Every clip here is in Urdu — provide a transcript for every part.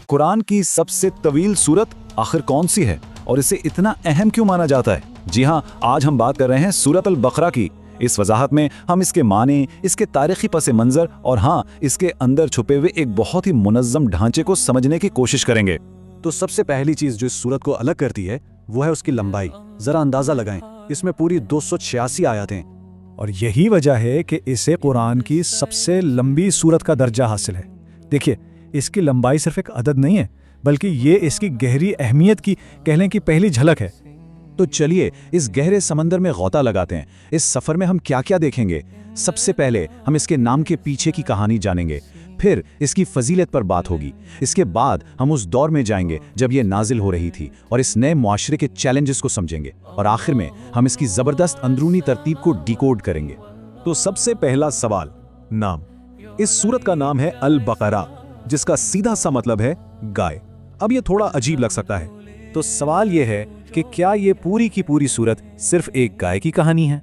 قرآن کی سب سے طویل سورت آخر کون سی ہے اور اسے اتنا اہم کیوں مانا جاتا ہے؟ جی ہاں، آج ہم بات کر رہے ہیں سورۃ البقرہ کی۔ اس وضاحت میں ہم اس کے معنی، اس کے تاریخی پس منظر اور اس کے اندر چھپے ہوئے ایک بہت ہی منظم ڈھانچے کو سمجھنے کی کوشش کریں گے۔ تو سب سے پہلی چیز جو اس سورت کو الگ کرتی ہے وہ ہے اس کی لمبائی۔ ذرا اندازہ لگائیں، اس میں پوری 286 آیاتیں، اور یہی وجہ ہے کہ اسے قرآن کی سب سے لمبی سورت کا درجہ حاصل ہے۔ دیکھیے، اس کی لمبائی صرف ایک عدد نہیں ہے، بلکہ یہ اس کی گہری اہمیت کی کہہ لیں کہ پہلی جھلک ہے۔ تو چلیے اس گہرے سمندر میں غوطہ لگاتے ہیں۔ اس سفر میں ہم کیا کیا دیکھیں گے؟ سب سے پہلے ہم اس کے نام کے پیچھے کی کہانی جانیں گے، پھر اس کی فضیلت پر بات ہوگی، اس کے بعد ہم اس دور میں جائیں گے جب یہ نازل ہو رہی تھی اور اس نئے معاشرے کے چیلنجز کو سمجھیں گے، اور آخر میں ہم اس کی زبردست اندرونی ترتیب کو ڈیکوڈ کریں گے۔ تو سب سے پہلا سوال، نام۔ اس سورت کا نام ہے البقرہ، جس کا سیدھا سا مطلب ہے گائے۔ اب یہ تھوڑا عجیب لگ سکتا ہے، تو سوال یہ ہے کہ کیا یہ پوری کی پوری سورت صرف ایک گائے کی کہانی ہے؟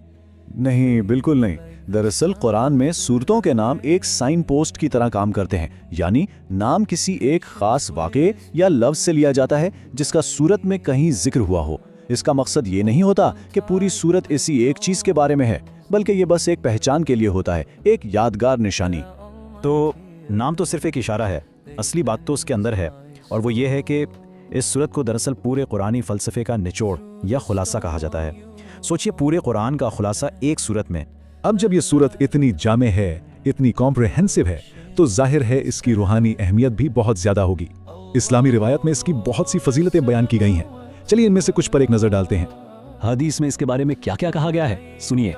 نہیں، بالکل نہیں۔ دراصل قرآن میں سورتوں کے نام ایک سائن پوسٹ کی طرح کام کرتے ہیں، یعنی نام کسی ایک خاص واقعے یا لفظ سے لیا جاتا ہے جس کا سورت میں کہیں ذکر ہوا ہو۔ اس کا مقصد یہ نہیں ہوتا کہ پوری سورت اسی ایک چیز کے بارے میں ہے، بلکہ یہ بس ایک پہچان کے لیے ہوتا ہے، ایک یادگار نشانی۔ تو نام تو صرف ایک اشارہ ہے، اصلی بات تو اس کے اندر ہے، اور وہ یہ ہے کہ اس سورت کو دراصل پورے قرآنی فلسفے کا نچوڑ یا خلاصہ کہا جاتا ہے۔ سوچئے، پورے قرآن کا خلاصہ ایک سورت میں۔ اب جب یہ سورت اتنی جامع ہے، اتنی کمپریہنسو ہے، تو ظاہر ہے اس کی روحانی اہمیت بھی بہت زیادہ ہوگی۔ اسلامی روایت میں اس کی بہت سی فضیلتیں بیان کی گئی ہیں۔ چلیے ان میں سے کچھ پر ایک نظر ڈالتے ہیں۔ حدیث میں اس کے بارے میں کیا کیا کہا گیا ہے، سنیے۔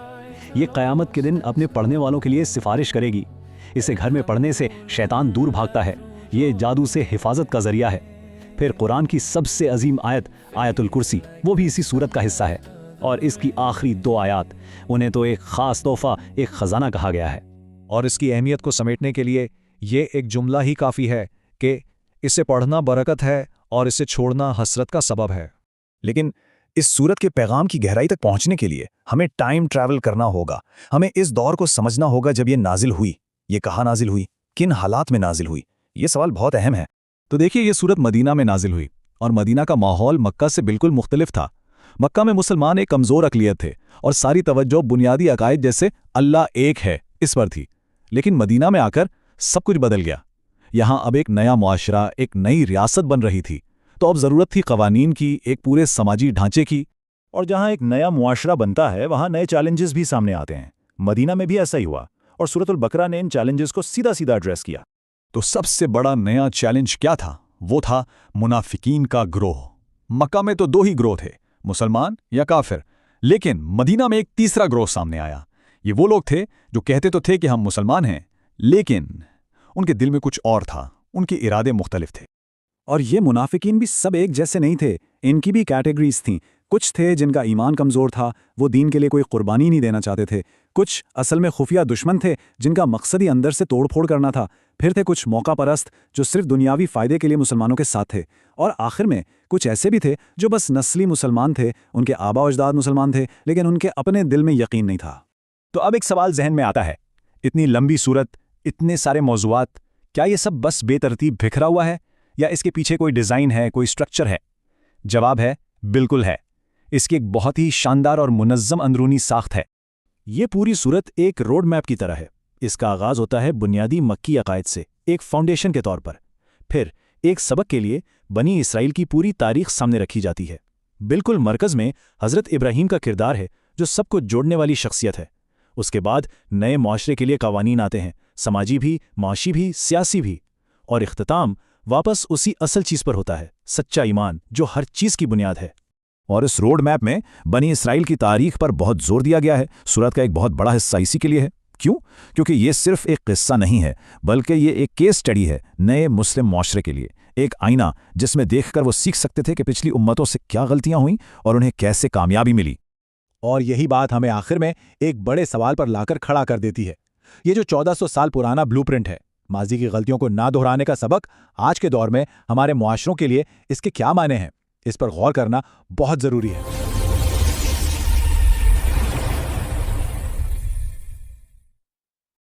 یہ قیامت کے دن اپنے پڑھنے والوں کے لیے سفارش کرے گی۔ اسے گھر میں پڑھنے سے شیطان دور بھاگتا ہے، یہ جادو سے حفاظت کا ذریعہ ہے۔ پھر قرآن کی سب سے عظیم آیت، آیت الکرسی، وہ بھی اسی سورت کا حصہ ہے، اور اس کی آخری 2 آیات، انہیں تو ایک خاص تحفہ، ایک خزانہ کہا گیا ہے۔ اور اس کی اہمیت کو سمیٹنے کے لیے یہ ایک جملہ ہی کافی ہے کہ اسے پڑھنا برکت ہے اور اسے چھوڑنا حسرت کا سبب ہے۔ لیکن اس سورت کے پیغام کی گہرائی تک پہنچنے کے لیے ہمیں ٹائم ٹریول کرنا ہوگا۔ ہمیں اس دور کو سمجھنا ہوگا جب یہ نازل ہوئی۔ یہ کہاں نازل ہوئی؟ کن حالات میں نازل ہوئی؟ یہ سوال بہت اہم ہے۔ تو دیکھیے، یہ سورت مدینہ میں نازل ہوئی، اور مدینہ کا ماحول مکہ سے بالکل مختلف تھا۔ مکہ میں مسلمان ایک کمزور اقلیت تھے، اور ساری توجہ بنیادی عقائد جیسے اللہ ایک ہے اس پر تھی۔ لیکن مدینہ میں آ کر سب کچھ بدل گیا۔ یہاں اب ایک نیا معاشرہ، ایک نئی ریاست بن رہی تھی، تو اب ضرورت تھی قوانین کی، ایک پورے سماجی ڈھانچے کی۔ اور جہاں ایک نیا معاشرہ بنتا ہے، وہاں نئے چیلنجز بھی سامنے آتے ہیں۔ مدینہ میں بھی ایسا ہی ہوا، اور سورۃ البقرہ نے ان چیلنجز کو سیدھا سیدھا ایڈریس کیا۔ تو سب سے بڑا نیا چیلنج کیا تھا؟ وہ تھا منافقین کا گروہ۔ مکہ میں تو 2 ہی گروہ تھے، مسلمان یا کافر، لیکن مدینہ میں ایک تیسرا گروہ سامنے آیا۔ یہ وہ لوگ تھے جو کہتے تو تھے کہ ہم مسلمان ہیں، لیکن ان کے دل میں کچھ اور تھا، ان کے ارادے مختلف تھے۔ اور یہ منافقین بھی سب ایک جیسے نہیں تھے، ان کی بھی کیٹیگریز تھیں۔ کچھ تھے جن کا ایمان کمزور تھا، وہ دین کے لیے کوئی قربانی نہیں دینا چاہتے تھے۔ کچھ اصل میں خفیہ دشمن تھے جن کا مقصد ہی اندر سے توڑ پھوڑ کرنا تھا۔ پھر تھے کچھ موقع پرست جو صرف دنیاوی فائدے کے لیے مسلمانوں کے ساتھ تھے۔ اور آخر میں کچھ ایسے بھی تھے جو بس نسلی مسلمان تھے، ان کے آبا و اجداد مسلمان تھے، لیکن ان کے اپنے دل میں یقین نہیں تھا۔ تو اب ایک سوال ذہن میں آتا ہے، اتنی لمبی سورت، اتنے سارے موضوعات، کیا یہ سب بس بے ترتیب بکھرا ہوا ہے، یا اس کے پیچھے کوئی ڈیزائن ہے، کوئی سٹرکچر ہے؟ جواب ہے، بالکل ہے۔ اس کی ایک بہت ہی شاندار اور منظم اندرونی ساخت ہے۔ یہ پوری سورت ایک روڈ میپ کی طرح ہے۔ اس کا آغاز ہوتا ہے بنیادی مکی عقائد سے، ایک فاؤنڈیشن کے طور پر۔ پھر ایک سبق کے لیے بنی اسرائیل کی پوری تاریخ سامنے رکھی جاتی ہے۔ بالکل مرکز میں حضرت ابراہیم کا کردار ہے، جو سب کو جوڑنے والی شخصیت ہے۔ اس کے بعد نئے معاشرے کے لیے قوانین آتے ہیں، سماجی بھی، معاشی بھی، سیاسی بھی۔ اور اختتام واپس اسی اصل چیز پر ہوتا ہے، سچا ایمان، جو ہر چیز کی بنیاد ہے۔ اور اس روڈ میپ میں بنی اسرائیل کی تاریخ پر بہت زور دیا گیا ہے۔ سورت کا ایک بہت بڑا حصہ اسی کے لیے ہے۔ کیوں؟ کیونکہ یہ صرف ایک قصہ نہیں ہے، بلکہ یہ ایک کیس اسٹڈی ہے نئے مسلم معاشرے کے لیے، ایک آئینہ جس میں دیکھ کر وہ سیکھ سکتے تھے کہ پچھلی امتوں سے کیا غلطیاں ہوئیں اور انہیں کیسے کامیابی ملی۔ اور یہی بات ہمیں آخر میں ایک بڑے سوال پر لا کر کھڑا کر دیتی ہے۔ یہ جو 1400 سال پرانا بلو پرنٹ ہے، ماضی کی غلطیوں کو نہ دہرانے کا سبق، آج کے دور میں ہمارے معاشروں کے لیے اس کے کیا معنی ہیں، اس پر غور کرنا بہت ضروری ہے۔